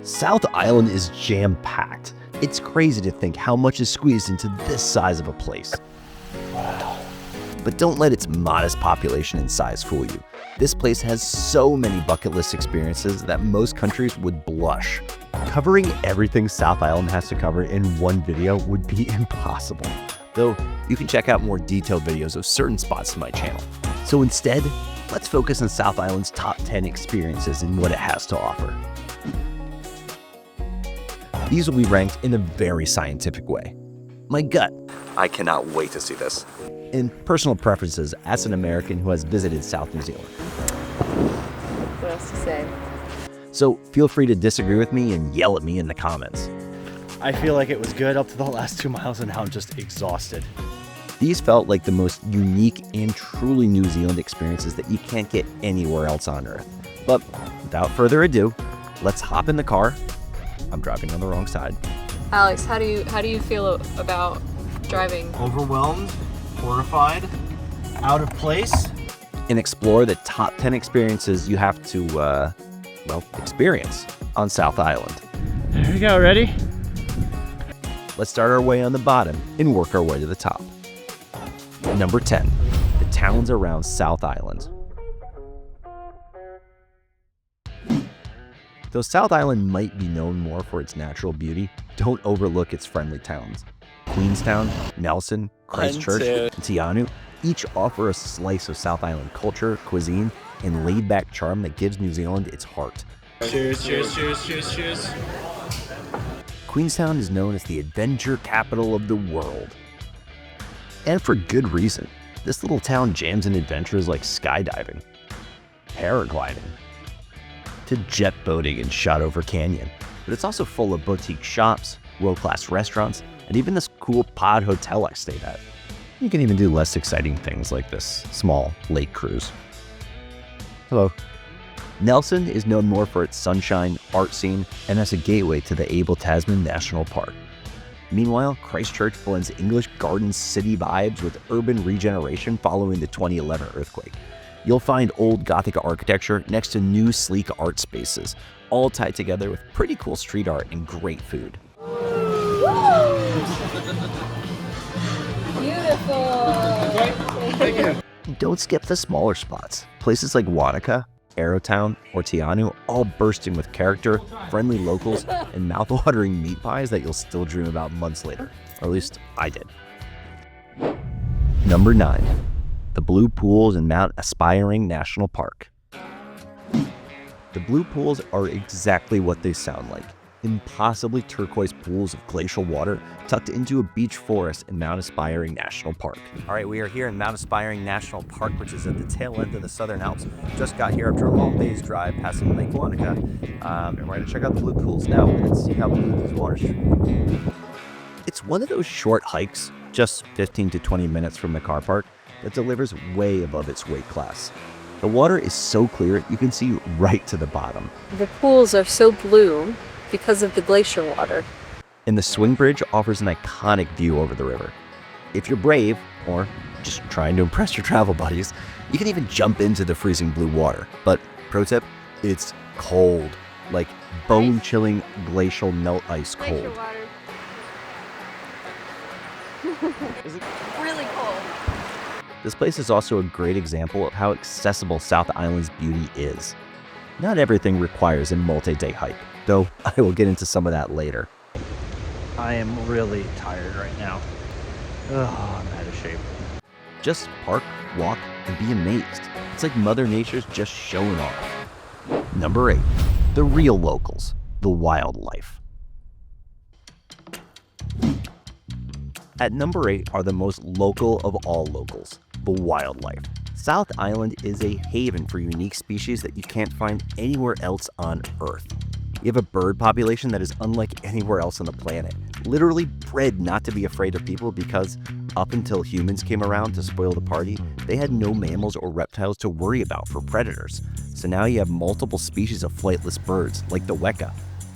South Island is jam-packed. It's crazy to think how much is squeezed into this size of a place. But don't let its modest population and size fool you. This place has so many bucket list experiences that most countries would blush. Covering everything South Island has to cover in one video would be impossible. Though you can check out more detailed videos of certain spots on my channel. So instead, let's focus on South Island's top 10 experiences and what it has to offer. These will be ranked in a very scientific way. My gut, I cannot wait to see this. And personal preferences as an American who has visited South New Zealand. What else to say? So feel free to disagree with me and yell at me in the comments. I feel like it was good up to the last 2 miles and now I'm just exhausted. These felt like the most unique and truly New Zealand experiences that you can't get anywhere else on Earth. But without further ado, let's hop in the car. I'm driving on the wrong side. Alex, how do you feel about driving? Overwhelmed, horrified, out of place. And explore the top 10 experiences you have to, experience on South Island. Here we go, ready? Let's start our way on the bottom and work our way to the top. Number 10, the towns around South Island. Though South Island might be known more for its natural beauty, don't overlook its friendly towns. Queenstown, Nelson, Christchurch, and Tianu each offer a slice of South Island culture, cuisine, and laid-back charm that gives New Zealand its heart. Cheers, cheers, cheers, cheers, cheers. Queenstown is known as the adventure capital of the world. And for good reason. This little town jams in adventures like skydiving, paragliding, to jet boating in Shotover Canyon. But it's also full of boutique shops, world-class restaurants, and even this cool pod hotel I stayed at. You can even do less exciting things like this small lake cruise. Hello. Nelson is known more for its sunshine, art scene, and as a gateway to the Abel Tasman National Park. Meanwhile, Christchurch blends English garden city vibes with urban regeneration following the 2011 earthquake. You'll find old Gothic architecture next to new sleek art spaces, all tied together with pretty cool street art and great food. Beautiful! Thank you. Don't skip the smaller spots. Places like Wanaka, Arrowtown, or Tianu, all bursting with character, friendly locals, and mouth-watering meat pies that you'll still dream about months later. Or at least I did. Number 9. The Blue Pools in Mount Aspiring National Park. The Blue Pools are exactly what they sound like. Impossibly turquoise pools of glacial water tucked into a beech forest in Mount Aspiring National Park. All right, we are here in Mount Aspiring National Park, which is at the tail end of the Southern Alps. Just got here after a long day's drive passing Lake Wanaka. And we're going to check out the Blue Pools now and see how blue these waters are. It's one of those short hikes, just 15 to 20 minutes from the car park, that delivers way above its weight class. The water is so clear you can see right to the bottom. The pools are so blue because of the glacier water. And the swing bridge offers an iconic view over the river. If you're brave, or just trying to impress your travel buddies, you can even jump into the freezing blue water. But pro tip, it's cold, like bone-chilling glacial melt ice cold. Is it really cold? This place is also a great example of how accessible South Island's beauty is. Not everything requires a multi-day hike, though I will get into some of that later. I am really tired right now. Oh, I'm out of shape. Just park, walk, and be amazed. It's like Mother Nature's just showing off. Number 8, the real locals, the wildlife. At number 8 are the most local of all locals, the wildlife. South Island is a haven for unique species that you can't find anywhere else on Earth. You have a bird population that is unlike anywhere else on the planet, literally bred not to be afraid of people because, up until humans came around to spoil the party, they had no mammals or reptiles to worry about for predators. So now you have multiple species of flightless birds, like the weka,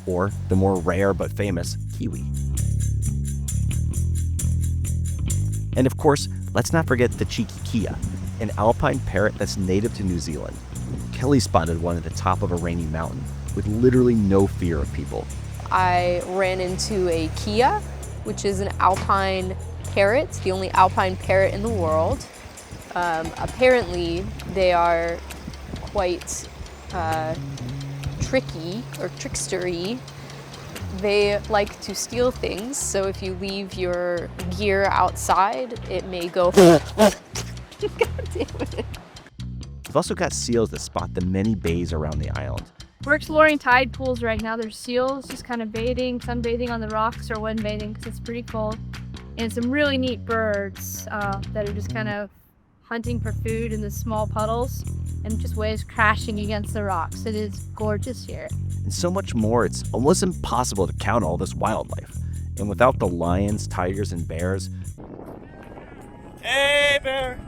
or the more rare but famous kiwi. And of course, let's not forget the cheeky kia, an alpine parrot that's native to New Zealand. Kelly spotted one at the top of a rainy mountain, with literally no fear of people. I ran into a kia, which is an alpine parrot, the only alpine parrot in the world. Apparently, they are quite tricky or trickstery. They like to steal things, so if you leave your gear outside, it may go. God damn it. We've also got seals that spot the many bays around the island. We're exploring tide pools right now. There's seals just kind of bathing, sunbathing on the rocks or wind bathing because it's pretty cold. And some really neat birds that are just kind of hunting for food in the small puddles and just waves crashing against the rocks. It is gorgeous here. And so much more, it's almost impossible to count all this wildlife. And without the lions, tigers, and bears... Hey, bear!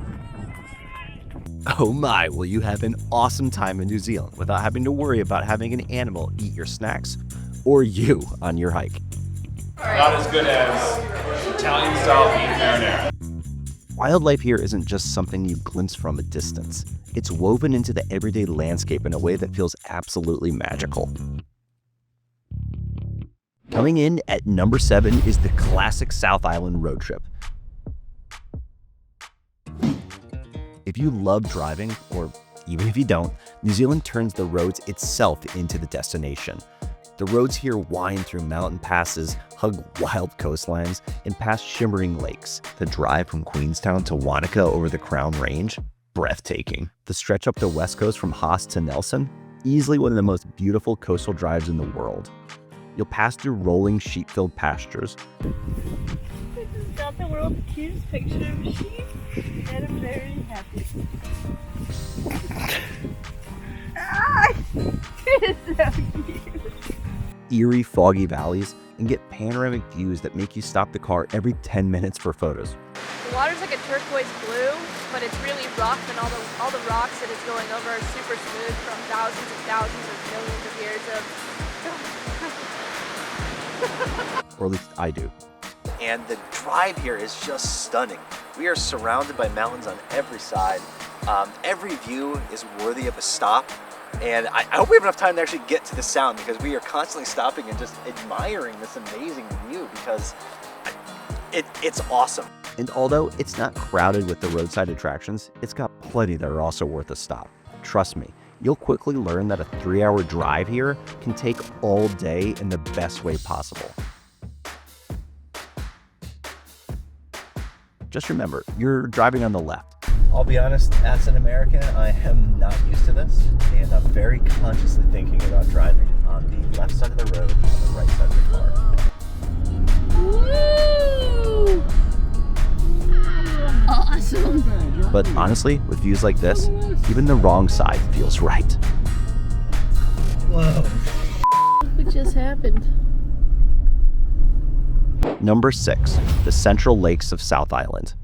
Oh my, will you have an awesome time in New Zealand without having to worry about having an animal eat your snacks or you on your hike. Not as good as Italian-style beef marinara. Wildlife here isn't just something you glimpse from a distance. It's woven into the everyday landscape in a way that feels absolutely magical. Coming in at number 7 is the classic South Island road trip. If you love driving, or even if you don't, New Zealand turns the roads itself into the destination. The roads here wind through mountain passes, hug wild coastlines, and past shimmering lakes. The drive from Queenstown to Wanaka over the Crown Range, breathtaking. The stretch up the west coast from Haas to Nelson, easily one of the most beautiful coastal drives in the world. You'll pass through rolling sheep-filled pastures. This has got the world's cutest picture of a sheep, and I'm very happy. It is so cute. Eerie, foggy valleys, and get panoramic views that make you stop the car every 10 minutes for photos. The water's like a turquoise blue, but it's really rough, and all the rocks that it's going over are super smooth from thousands and thousands of millions of years of... Or at least I do. And the drive here is just stunning. We are surrounded by mountains on every side. Every view is worthy of a stop. And I hope we have enough time to actually get to the sound, because we are constantly stopping and just admiring this amazing view, because it's awesome. And although it's not crowded with the roadside attractions, it's got plenty that are also worth a stop. Trust me, you'll quickly learn that a 3-hour drive here can take all day in the best way possible. Just remember, you're driving on the left. I'll be honest, as an American, I am not used to this, and I'm very consciously thinking about driving on the left side of the road, on the right side of the car. Woo! Awesome! But honestly, with views like this, even the wrong side feels right. Whoa. What just happened? Number 6, the Central Lakes of South Island.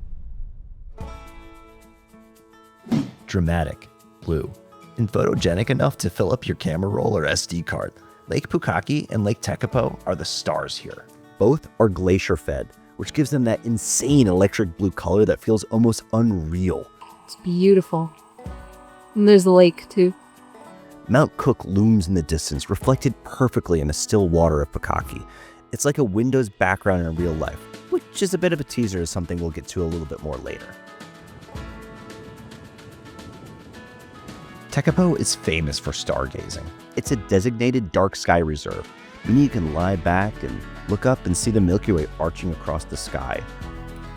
Dramatic, blue, and photogenic enough to fill up your camera roll or SD card. Lake Pukaki and Lake Tekapo are the stars here. Both are glacier fed, which gives them that insane electric blue color that feels almost unreal. It's beautiful. And there's a lake too. Mount Cook looms in the distance, reflected perfectly in the still water of Pukaki. It's like a Windows background in real life, which is a bit of a teaser to something we'll get to a little bit more later. Tekapo is famous for stargazing. It's a designated dark sky reserve, meaning you can lie back and look up and see the Milky Way arching across the sky.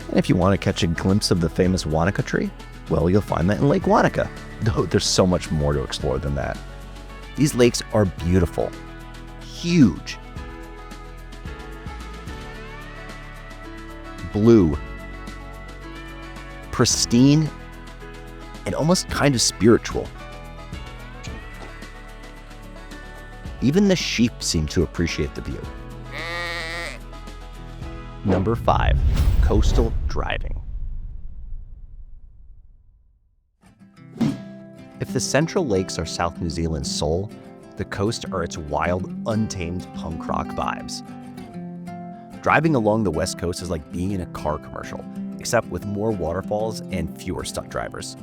And if you want to catch a glimpse of the famous Wanaka tree, well, you'll find that in Lake Wanaka, though there's so much more to explore than that. These lakes are beautiful, huge, blue, pristine, and almost kind of spiritual. Even the sheep seem to appreciate the view. Number 5, coastal driving. If the Central Lakes are South New Zealand's soul, the coast are its wild, untamed punk rock vibes. Driving along the west coast is like being in a car commercial, except with more waterfalls and fewer stuck drivers.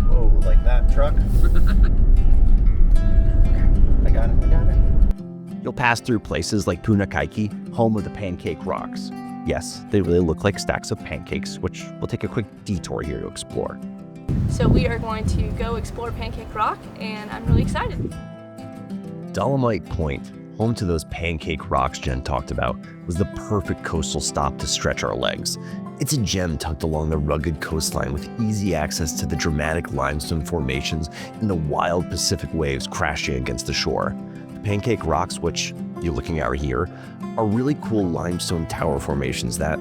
Whoa, like that truck? I You'll pass through places like Pukaki, home of the Pancake rocks. Yes, they really look like stacks of pancakes, which we'll take a quick detour here to explore. So we are going to go explore Pancake Rock, and I'm really excited. Dolomite Point, home to those pancake rocks Jen talked about, was the perfect coastal stop to stretch our legs. It's a gem tucked along the rugged coastline with easy access to the dramatic limestone formations and the wild Pacific waves crashing against the shore. The Pancake Rocks, which you're looking at here, are really cool limestone tower formations that,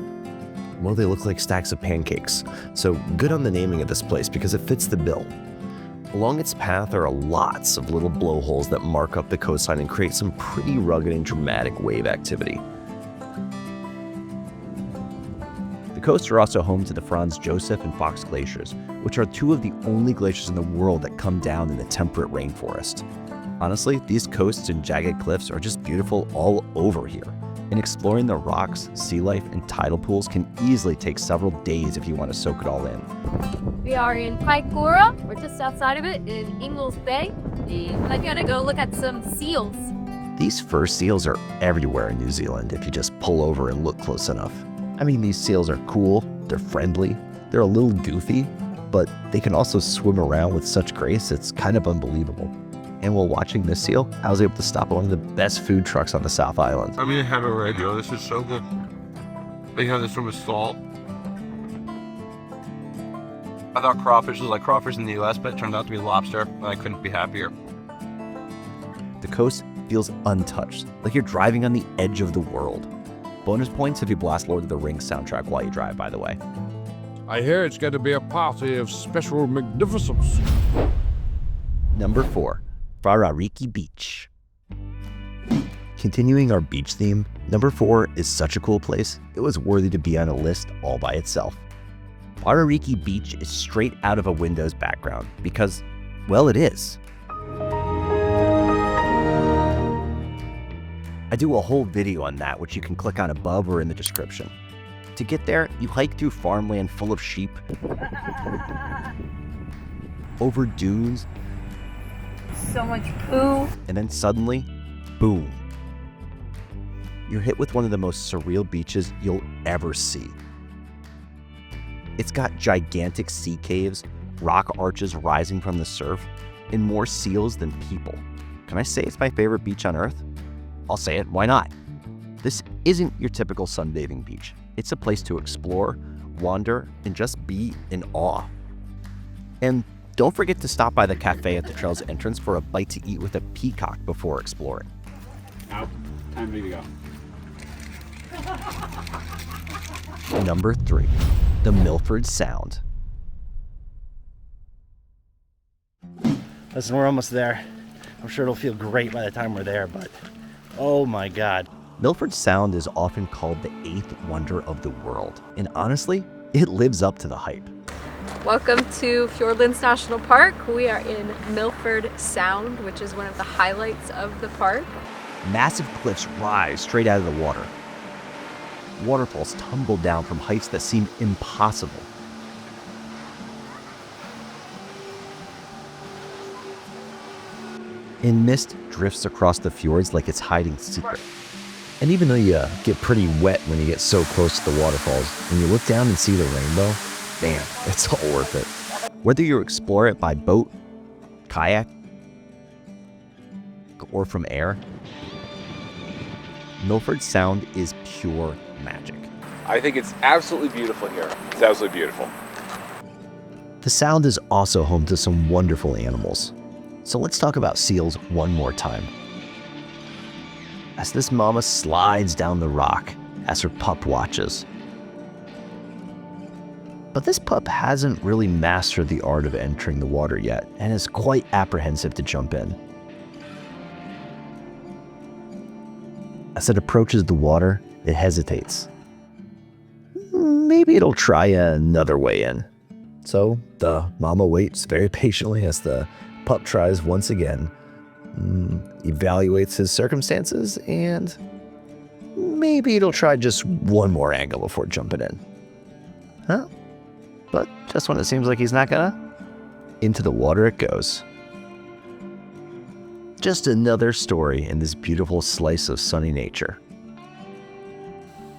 well, they look like stacks of pancakes. So good on the naming of this place because it fits the bill. Along its path are lots of little blowholes that mark up the coastline and create some pretty rugged and dramatic wave activity. The coasts are also home to the Franz Josef and Fox glaciers, which are two of the only glaciers in the world that come down in the temperate rainforest. Honestly, these coasts and jagged cliffs are just beautiful all over here, and exploring the rocks, sea life, and tidal pools can easily take several days if you want to soak it all in. We are in Kaikoura. We're just outside of it in Ingalls Bay. And I'm gonna go look at some seals. These fur seals are everywhere in New Zealand if you just pull over and look close enough. I mean, these seals are cool, they're friendly, they're a little goofy, but they can also swim around with such grace, it's kind of unbelievable. And while watching this seal, I was able to stop at one of the best food trucks on the South Island. I'm gonna have it right here. This is so good. They have this from with salt. I thought crawfish was like crawfish in the US, but it turned out to be lobster, and I couldn't be happier. The coast feels untouched, like you're driving on the edge of the world. Bonus points if you blast Lord of the Rings soundtrack while you drive, by the way. I hear it's going to be a party of special magnificence. Number 4, Wharariki Beach. Continuing our beach theme, number 4 is such a cool place, it was worthy to be on a list all by itself. Wharariki Beach is straight out of a Windows background because, well, it is. I do a whole video on that, which you can click on above or in the description. To get there, you hike through farmland full of sheep, over dunes, So much poo. and then suddenly, boom. You're hit with one of the most surreal beaches you'll ever see. It's got gigantic sea caves, rock arches rising from the surf, and more seals than people. Can I say it's my favorite beach on earth? I'll say it, why not? This isn't your typical sunbathing beach. It's a place to explore, wander, and just be in awe. And don't forget to stop by the cafe at the trail's entrance for a bite to eat with a peacock before exploring. Out. Time to go. Number 3, the Milford Sound. Listen, we're almost there. I'm sure it'll feel great by the time we're there, but oh my God. Milford Sound is often called the 8th wonder of the world, and honestly, it lives up to the hype. Welcome to Fiordlands National Park. We are in Milford Sound, which is one of the highlights of the park. Massive cliffs rise straight out of the water. Waterfalls tumble down from heights that seem impossible. And mist drifts across the fjords like it's hiding secret. And even though you get pretty wet when you get so close to the waterfalls, when you look down and see the rainbow, damn, it's all worth it. Whether you explore it by boat, kayak, or from air, Milford Sound is pure magic. I think it's absolutely beautiful here. It's absolutely beautiful. The Sound is also home to some wonderful animals. So let's talk about seals one more time. As this mama slides down the rock as her pup watches. But this pup hasn't really mastered the art of entering the water yet and is quite apprehensive to jump in. As it approaches the water, it hesitates. Maybe it'll try another way in. So the mama waits very patiently as the pup tries once again, evaluates his circumstances, and maybe it'll try just one more angle before jumping in. Huh? But just when it seems like he's not gonna, into the water it goes. Just another story in this beautiful slice of sunny nature.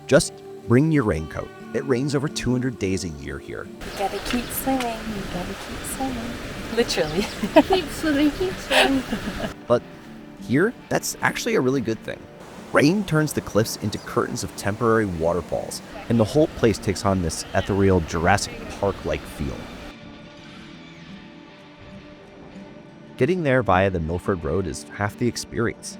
Just bring your raincoat. It rains over 200 days a year here. You gotta keep swimming, you gotta keep swimming. Literally. Keep swimming, keep swimming. But here, that's actually a really good thing. Rain turns the cliffs into curtains of temporary waterfalls, and the whole place takes on this ethereal Jurassic Park-like feel. Getting there via the Milford Road is half the experience.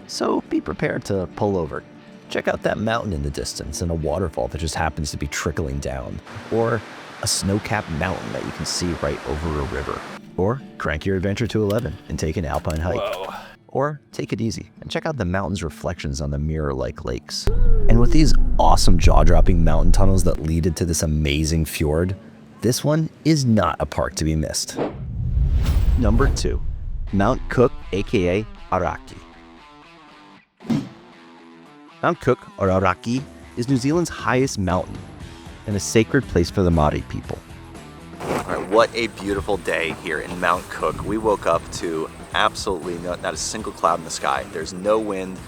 So be prepared to pull over. Check out that mountain in the distance and a waterfall that just happens to be trickling down. Or a snow-capped mountain that you can see right over a river. Or crank your adventure to 11 and take an alpine hike. Whoa. Or take it easy and check out the mountain's reflections on the mirror-like lakes. And with these awesome jaw-dropping mountain tunnels that lead into this amazing fjord, this one is not a park to be missed. Number 2, Mount Cook, aka Aoraki. Mount Cook, or Aoraki, is New Zealand's highest mountain and a sacred place for the Māori people. All right, what a beautiful day here in Mount Cook. We woke up to absolutely not a single cloud in the sky. There's no wind,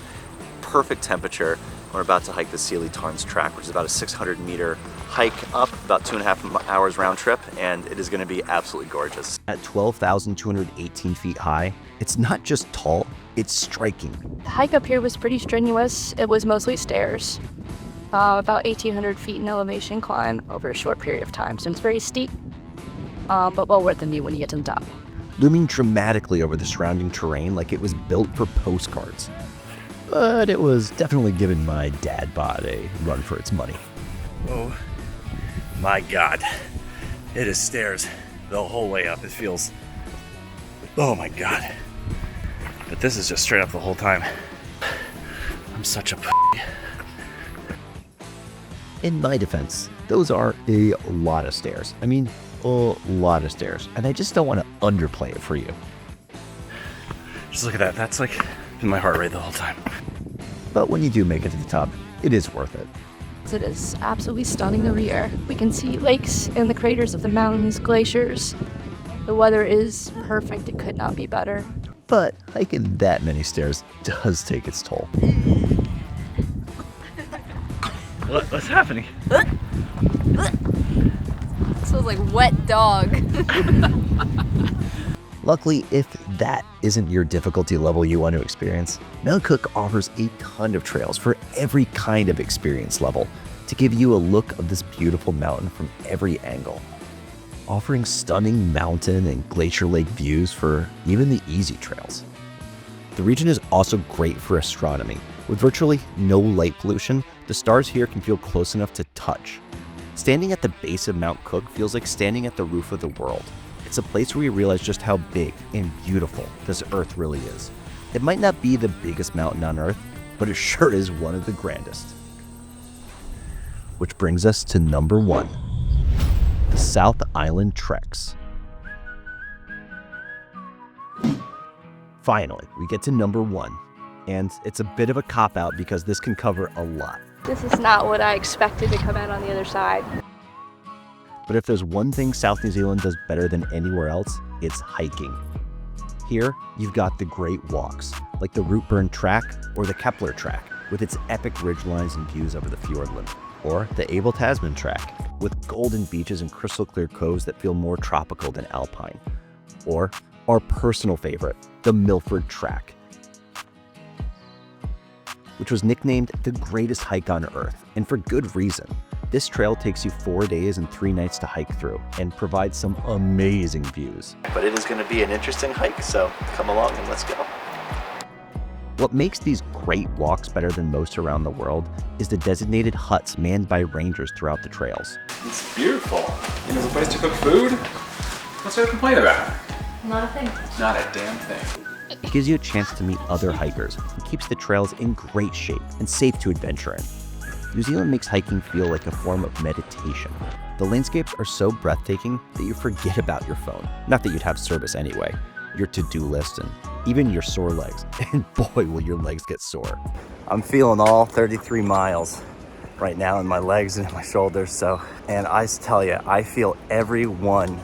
perfect temperature. We're about to hike the Sealy Tarns track, which is about a 600-meter hike up, about 2.5 hours round trip, and it is going to be absolutely gorgeous. At 12,218 feet high, it's not just tall, it's striking. The hike up here was pretty strenuous. It was mostly stairs. About 1,800 feet in elevation climb over a short period of time, so it's very steep, but well worth the view when you get to the top. Looming dramatically over the surrounding terrain like it was built for postcards. But it was definitely giving my dad bod a run for its money. Oh my God. It is stairs the whole way up. It feels, oh my God. But this is just straight up the whole time. I'm such a p***. In my defense, those are a lot of stairs. I mean, a lot of stairs. And I just don't want to underplay it for you. Just look at that. That's like been my heart rate the whole time. But when you do make it to the top, it is worth it. It is absolutely stunning over here. We can see lakes and the craters of the mountains, glaciers. The weather is perfect. It could not be better. But hiking that many stairs does take its toll. What's happening? Smells like wet dog. Luckily, if that isn't your difficulty level you want to experience, Mount Cook offers a ton of trails for every kind of experience level to give you a look of this beautiful mountain from every angle, offering stunning mountain and glacier lake views for even the easy trails. The region is also great for astronomy. With virtually no light pollution, the stars here can feel close enough to touch. Standing at the base of Mount Cook feels like standing at the roof of the world. It's a place where you realize just how big and beautiful this Earth really is. It might not be the biggest mountain on Earth, but it sure is one of the grandest. Which brings us to number 1, the South Island Treks. Finally, we get to number 1, and it's a bit of a cop-out because this can cover a lot. This is not what I expected to come out on the other side. But if there's one thing South New Zealand does better than anywhere else, it's hiking. Here, you've got the great walks, like the Rootburn Track or the Kepler Track, with its epic ridgelines and views over the fjordland, or the Abel Tasman Track, with golden beaches and crystal clear coves that feel more tropical than alpine, or our personal favorite, the Milford Track, which was nicknamed the greatest hike on Earth, and for good reason. This trail takes you 4 days and 3 nights to hike through and provides some amazing views. But it is going to be an interesting hike, so come along and let's go. What makes these great walks better than most around the world is the designated huts manned by rangers throughout the trails. It's beautiful. And there's a place to cook food. What's there to complain about? Not a thing. Not a damn thing. It gives you a chance to meet other hikers and keeps the trails in great shape and safe to adventure in. New Zealand makes hiking feel like a form of meditation. The landscapes are so breathtaking that you forget about your phone. Not that you'd have service anyway, your to-do list, and even your sore legs. And boy, will your legs get sore. I'm feeling all 33 miles right now in my legs and in my shoulders, and I tell you, I feel every one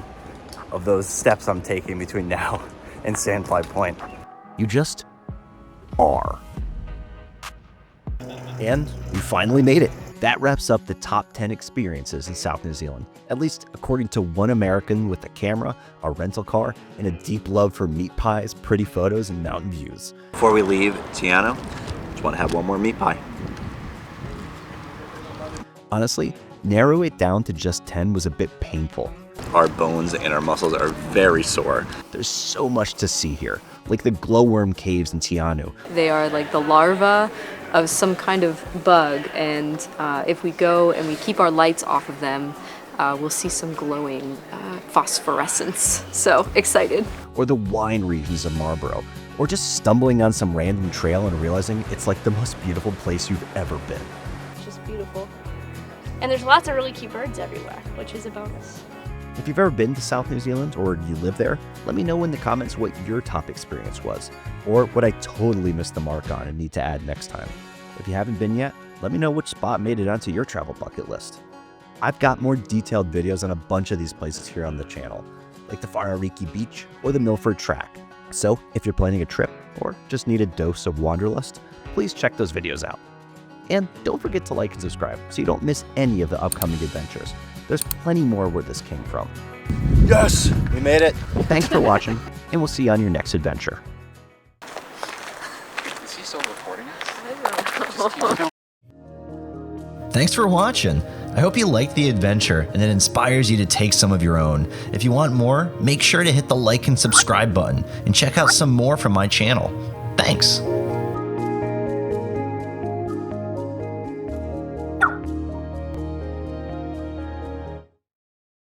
of those steps I'm taking between now and Sandfly Point. You just are. And we finally made it. That wraps up the top 10 experiences in South New Zealand, at least according to one American with a camera, a rental car, and a deep love for meat pies, pretty photos, and mountain views. Before we leave Tiano, just want to have one more meat pie. Honestly, narrowing it down to just 10 was a bit painful. Our bones and our muscles are very sore. There's so much to see here, like the glowworm caves in Tianu. They are like the larva of some kind of bug, and if we go and we keep our lights off of them, we'll see some glowing phosphorescence. So excited. Or the wine regions of Marlborough, or just stumbling on some random trail and realizing it's like the most beautiful place you've ever been. It's just beautiful. And there's lots of really cute birds everywhere, which is a bonus. If you've ever been to South New Zealand or you live there, let me know in the comments what your top experience was, or what I totally missed the mark on and need to add next time. If you haven't been yet, let me know which spot made it onto your travel bucket list. I've got more detailed videos on a bunch of these places here on the channel, like the Wharariki Beach or the Milford Track. So if you're planning a trip or just need a dose of wanderlust, please check those videos out. And don't forget to like and subscribe so you don't miss any of the upcoming adventures. There's plenty more where this came from. Yes, we made it. Thanks for watching, and we'll see you on your next adventure. Is he still recording us? Thanks for watching. I hope you liked the adventure and it inspires you to take some of your own. If you want more, make sure to hit the like and subscribe button and check out some more from my channel. Thanks.